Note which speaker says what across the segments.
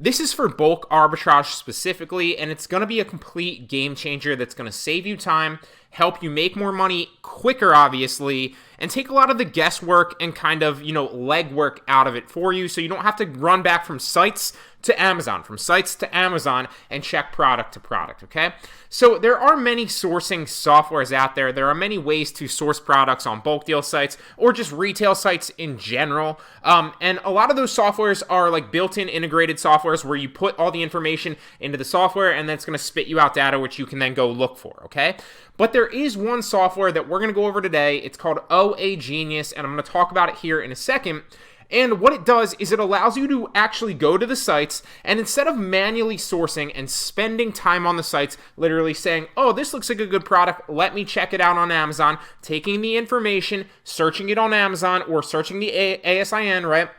Speaker 1: This is for bulk arbitrage specifically, and it's going to be a complete game changer that's going to save you time, help you make more money quicker, obviously, and take a lot of the guesswork and kind of, legwork out of it for you, so you don't have to run back from sites to Amazon, and check product to product, okay? So there are many sourcing softwares out there. There are many ways to source products on bulk deal sites or just retail sites in general. And a lot of those softwares are like built-in integrated softwares where you put all the information into the software and then it's going to spit you out data which you can then go look for, okay? But there is one software that we're going to go over today. It's called OA Genius, and I'm going to talk about it here in a second. And what it does is it allows you to actually go to the sites, and instead of manually sourcing and spending time on the sites, literally saying, oh, this looks like a good product, let me check it out on Amazon, taking the information, searching it on Amazon, or searching the ASIN, right?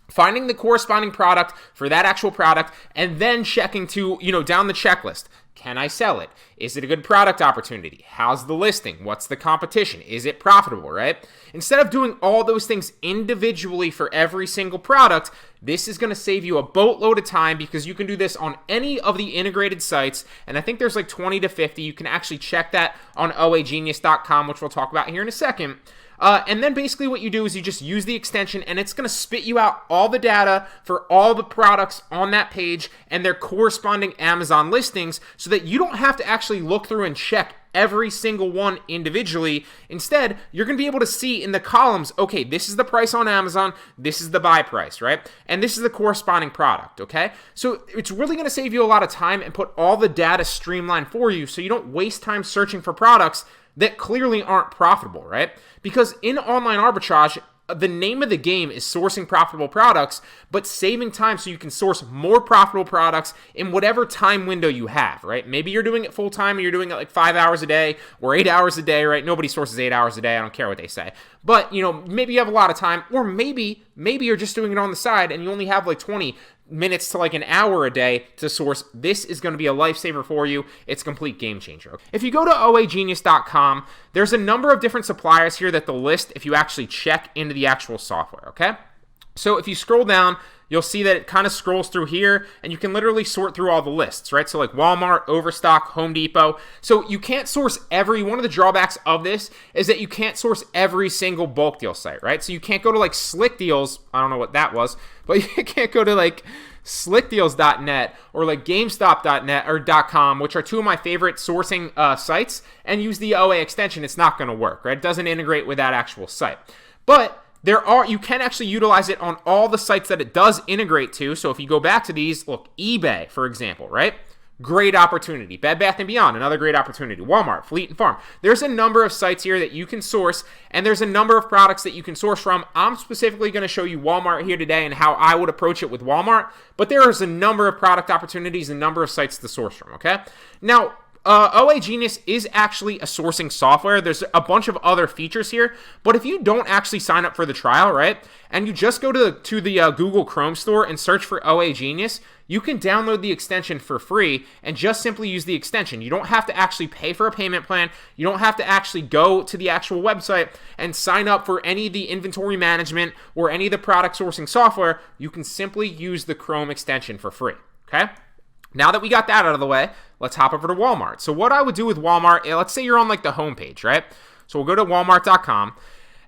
Speaker 1: Finding the corresponding product for that actual product, and then checking to, down the checklist. Can I sell it? Is it a good product opportunity? How's the listing? What's the competition? Is it profitable, right? Instead of doing all those things individually for every single product, this is going to save you a boatload of time because you can do this on any of the integrated sites, and I think there's like 20 to 50. You can actually check that on oagenius.com, which we'll talk about here in a second. And then basically what you do is you just use the extension and it's going to spit you out all the data for all the products on that page and their corresponding Amazon listings so that you don't have to actually look through and check every single one individually. Instead, you're going to be able to see in the columns, okay, this is the price on Amazon, this is the buy price, right? And this is the corresponding product, okay? So it's really going to save you a lot of time and put all the data streamlined for you so you don't waste time searching for products that clearly aren't profitable, right? Because in online arbitrage, the name of the game is sourcing profitable products, but saving time so you can source more profitable products in whatever time window you have, right? Maybe you're doing it full time and you're doing it like 5 hours a day or 8 hours a day, right? Nobody sources 8 hours a day. I don't care what they say. But, maybe you have a lot of time, or maybe you're just doing it on the side and you only have like 20 minutes to like an hour a day to source. This is going to be a lifesaver for you. It's a complete game changer. If you go to oagenius.com, there's a number of different suppliers here that they'll list if you actually check into the actual software, okay? So if you scroll down, you'll see that it kind of scrolls through here, and you can literally sort through all the lists, right? So like Walmart, Overstock, Home Depot. So you can't source one of the drawbacks of this is that you can't source every single bulk deal site, right? So you can't go to like Slick Deals, I don't know what that was, but you can't go to like slickdeals.net or like GameStop.net or .com, which are two of my favorite sourcing sites, and use the OA extension. It's not going to work, right? It doesn't integrate with that actual site. But you can actually utilize it on all the sites that it does integrate to. So if you go back to these, look, eBay, for example, right? Great opportunity. Bed Bath & Beyond, another great opportunity. Walmart, Fleet & Farm. There's a number of sites here that you can source, and there's a number of products that you can source from. I'm specifically going to show you Walmart here today and how I would approach it with Walmart, but there is a number of product opportunities, a number of sites to source from, okay? Now, OA Genius is actually a sourcing software. There's a bunch of other features here, but if you don't actually sign up for the trial, right, and you just go to the Google Chrome store and search for OA Genius, you can download the extension for free and just simply use the extension. You don't have to actually pay for a payment plan. You don't have to actually go to the actual website and sign up for any of the inventory management or any of the product sourcing software. You can simply use the Chrome extension for free, okay? Now that we got that out of the way, let's hop over to Walmart. So what I would do with Walmart, let's say you're on like the homepage, right? So we'll go to walmart.com.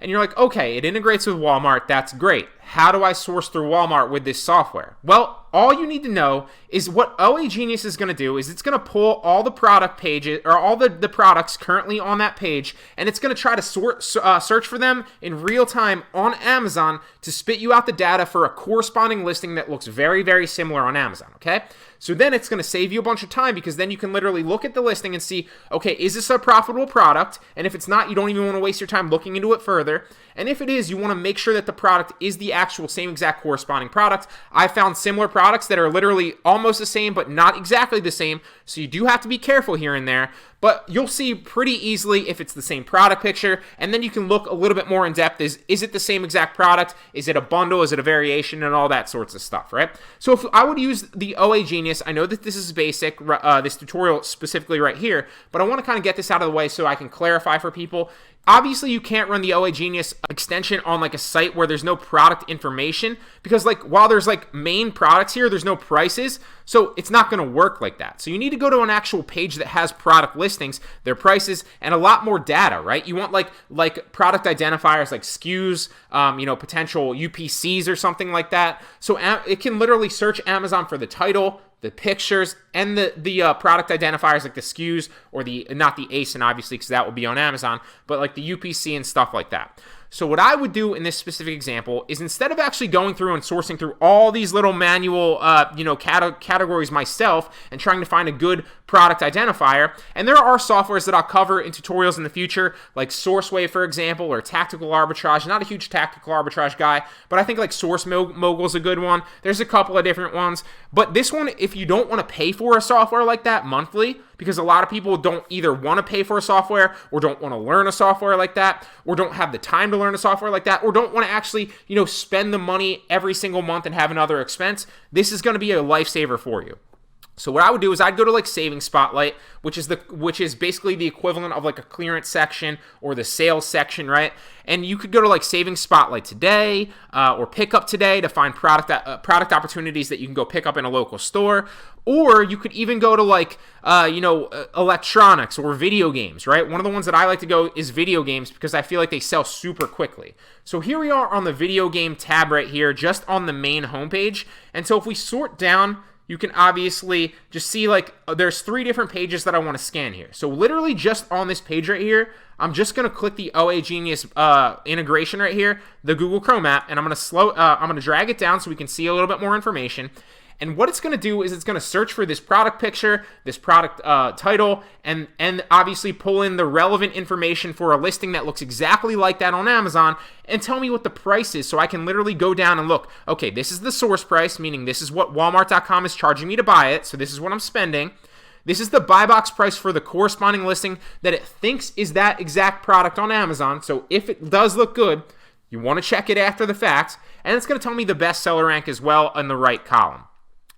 Speaker 1: And you're like, okay, it integrates with Walmart. That's great. How do I source through Walmart with this software? Well, all you need to know is what OA Genius is going to do is it's going to pull all the product pages or all the products currently on that page, and it's going to try to search for them in real time on Amazon to spit you out the data for a corresponding listing that looks very, very similar on Amazon, okay? So then it's going to save you a bunch of time because then you can literally look at the listing and see, okay, is this a profitable product? And if it's not, you don't even want to waste your time looking into it further. And if it is, you want to make sure that the product is the actual same exact corresponding product. I found similar products that are literally almost the same, but not exactly the same. So you do have to be careful here and there. But you'll see pretty easily if it's the same product picture, and then you can look a little bit more in depth. Is it the same exact product? Is it a bundle? Is it a variation? And all that sorts of stuff, right? So if I would use the OA Genius, I know that this is basic, this tutorial specifically right here, but I want to kind of get this out of the way so I can clarify for people. Obviously, you can't run the OA Genius extension on like a site where there's no product information, because like while there's like main products here, there's no prices, so it's not going to work like that. So you need to go to an actual page that has product listings, their prices, and a lot more data, right? You want like product identifiers like SKUs, potential UPCs or something like that. So it can literally search Amazon for the title, the pictures, and the product identifiers like the SKUs, or not the ASIN obviously, because that will be on Amazon, but like the UPC and stuff like that. So what I would do in this specific example is, instead of actually going through and sourcing through all these little manual categories myself and trying to find a good product identifier, and there are softwares that I'll cover in tutorials in the future, like SourceWave, for example, or Tactical Arbitrage. Not a huge tactical arbitrage guy, but I think like Source Mogul is a good one. There's a couple of different ones, but this one, if you don't want to pay for a software like that monthly, because a lot of people don't either want to pay for a software, or don't want to learn a software like that, or don't have the time to learn a software like that, or don't want to actually, spend the money every single month and have another expense, this is going to be a lifesaver for you. So what I would do is I'd go to like Savings Spotlight, which is basically the equivalent of like a clearance section or the sales section, right? And you could go to like Savings Spotlight today or Pick Up Today to find product opportunities that you can go pick up in a local store. Or you could even go to like electronics or video games, right? One of the ones that I like to go is video games, because I feel like they sell super quickly. So here we are on the video game tab right here, just on the main homepage. And so if we sort down, you can obviously just see like there's 3 different pages that I want to scan here. So literally just on this page right here, I'm just going to click the OA Genius integration right here, the Google Chrome app, and I'm going to drag it down so we can see a little bit more information. And what it's going to do is it's going to search for this product picture, this product title, and obviously pull in the relevant information for a listing that looks exactly like that on Amazon, and tell me what the price is, so I can literally go down and look. Okay, this is the source price, meaning this is what Walmart.com is charging me to buy it, so this is what I'm spending. This is the buy box price for the corresponding listing that it thinks is that exact product on Amazon. So if it does look good, you want to check it after the fact, and it's going to tell me the best seller rank as well in the right column.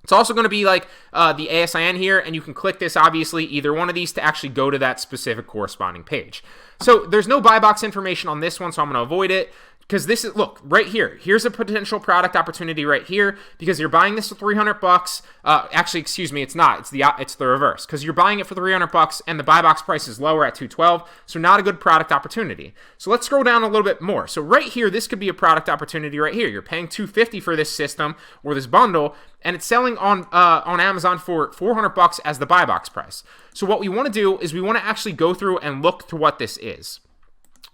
Speaker 1: It's also going to be like the ASIN here, and you can click this, obviously, either one of these to actually go to that specific corresponding page. So there's no buy box information on this one, so I'm going to avoid it. Because this is, look, right here. Here's a potential product opportunity right here, because you're buying this for $300. Actually, excuse me, it's not. It's the reverse. Because you're buying it for $300 and the buy box price is lower at $212, so not a good product opportunity. So let's scroll down a little bit more. So right here, this could be a product opportunity right here. You're paying $250 for this system or this bundle, and it's selling on Amazon for $400 as the buy box price. So what we want to do is we want to actually go through and look to what this is.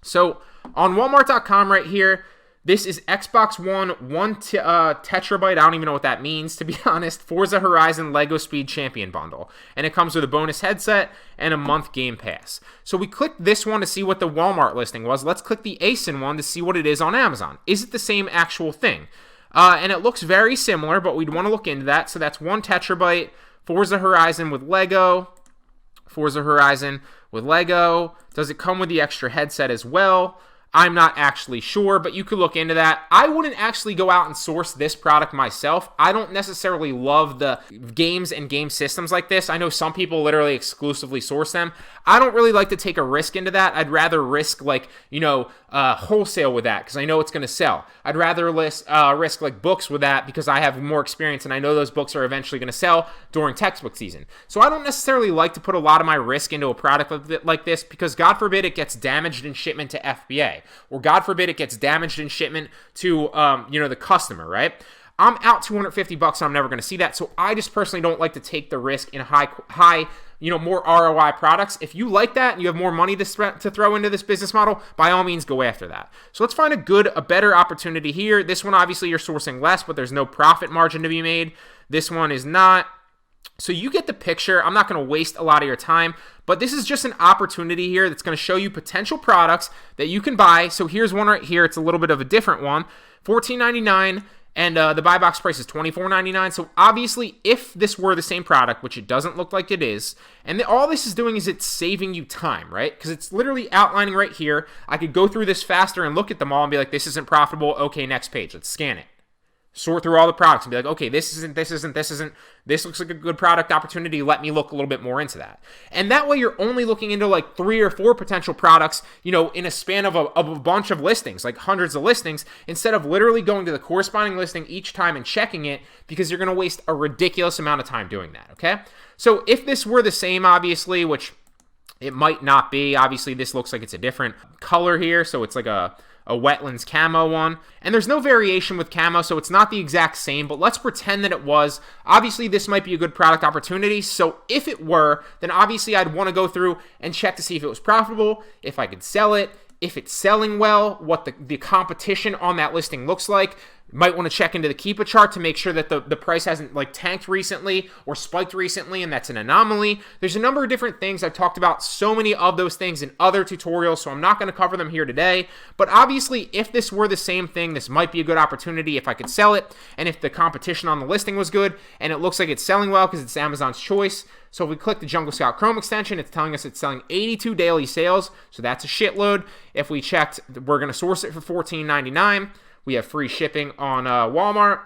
Speaker 1: So on Walmart.com right here, this is Xbox One, 1 terabyte. I don't even know what that means, to be honest. Forza Horizon Lego Speed Champion bundle. And it comes with a bonus headset and a month Game Pass. So we clicked this one to see what the Walmart listing was. Let's click the ASIN one to see what it is on Amazon. Is it the same actual thing? And it looks very similar, but we'd want to look into that. So that's 1 terabyte, Forza Horizon with Lego. Forza Horizon with Lego. Does it come with the extra headset as well? I'm not actually sure, but you could look into that. I wouldn't actually go out and source this product myself. I don't necessarily love the games and game systems like this. I know some people literally exclusively source them. I don't really like to take a risk into that. I'd rather risk wholesale with that, because I know it's going to sell. I'd rather risk like books with that, because I have more experience and I know those books are eventually going to sell during textbook season. So I don't necessarily like to put a lot of my risk into a product like this, because God forbid it gets damaged in shipment to FBA. Or God forbid it gets damaged in shipment to the customer, right? I'm out $250 and I'm never going to see that. So I just personally don't like to take the risk in high more ROI products. If you like that and you have more money to throw into this business model, by all means go after that. So let's find a better opportunity here. This one, obviously you're sourcing less, but there's no profit margin to be made. This one is not. So you get the picture. I'm not going to waste a lot of your time, but this is just an opportunity here that's going to show you potential products that you can buy. So here's one right here. It's a little bit of a different one, $14.99, and the buy box price is $24.99. So obviously, if this were the same product, which it doesn't look like it is, and all this is doing is it's saving you time, right? Because it's literally outlining right here. I could go through this faster and look at them all and be like, this isn't profitable. Okay, next page. Let's scan it. sort through all the products and be like, okay, this looks like a good product opportunity. Let me look a little bit more into that. And that way you're only looking into like 3 or 4 potential products, in a span of a bunch of listings, like hundreds of listings, instead of literally going to the corresponding listing each time and checking it, because you're going to waste a ridiculous amount of time doing that, okay? So if this were the same, obviously, which it might not be, obviously this looks like it's a different color here, so it's like a wetlands camo one, and there's no variation with camo, so it's not the exact same, but let's pretend that it was. Obviously this might be a good product opportunity, so if it were, then obviously I'd want to go through and check to see if it was profitable, if I could sell it, if it's selling well, what the competition on that listing looks like. You might want to check into the Keepa chart to make sure that the price hasn't like tanked recently or spiked recently, and that's an anomaly. There's a number of different things. I've talked about so many of those things in other tutorials, so I'm not going to cover them here today. But obviously, if this were the same thing, this might be a good opportunity if I could sell it, and if the competition on the listing was good, and it looks like it's selling well because it's Amazon's choice. So if we click the Jungle Scout Chrome extension, it's telling us it's selling 82 daily sales, so that's a shitload. If we checked, we're going to source it for $14.99. We have free shipping on Walmart.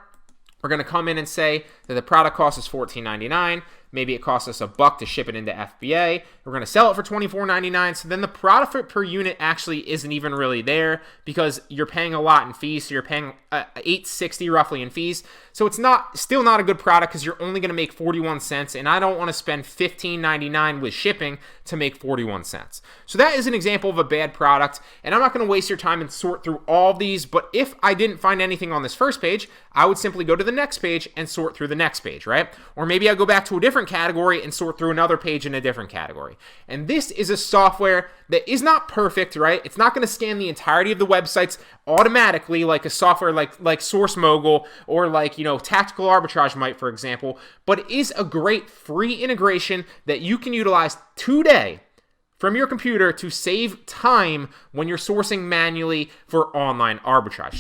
Speaker 1: We're going to come in and say that the product cost is $14.99. Maybe it costs us $1 to ship it into FBA. We're going to sell it for $24.99. So then the profit per unit actually isn't even really there, because you're paying a lot in fees. So you're paying $8.60 roughly in fees. So it's still not a good product, because you're only going to make 41 cents. And I don't want to spend $15.99 with shipping to make 41 cents. So that is an example of a bad product. And I'm not going to waste your time and sort through all of these. But if I didn't find anything on this first page, I would simply go to the next page and sort through the next page, right? Or maybe I go back to a different category and sort through another page in a different category. And this is a software that is not perfect, right? It's not going to scan the entirety of the websites automatically like a software like Source Mogul or like, Tactical Arbitrage might, for example, but it is a great free integration that you can utilize today from your computer to save time when you're sourcing manually for online arbitrage.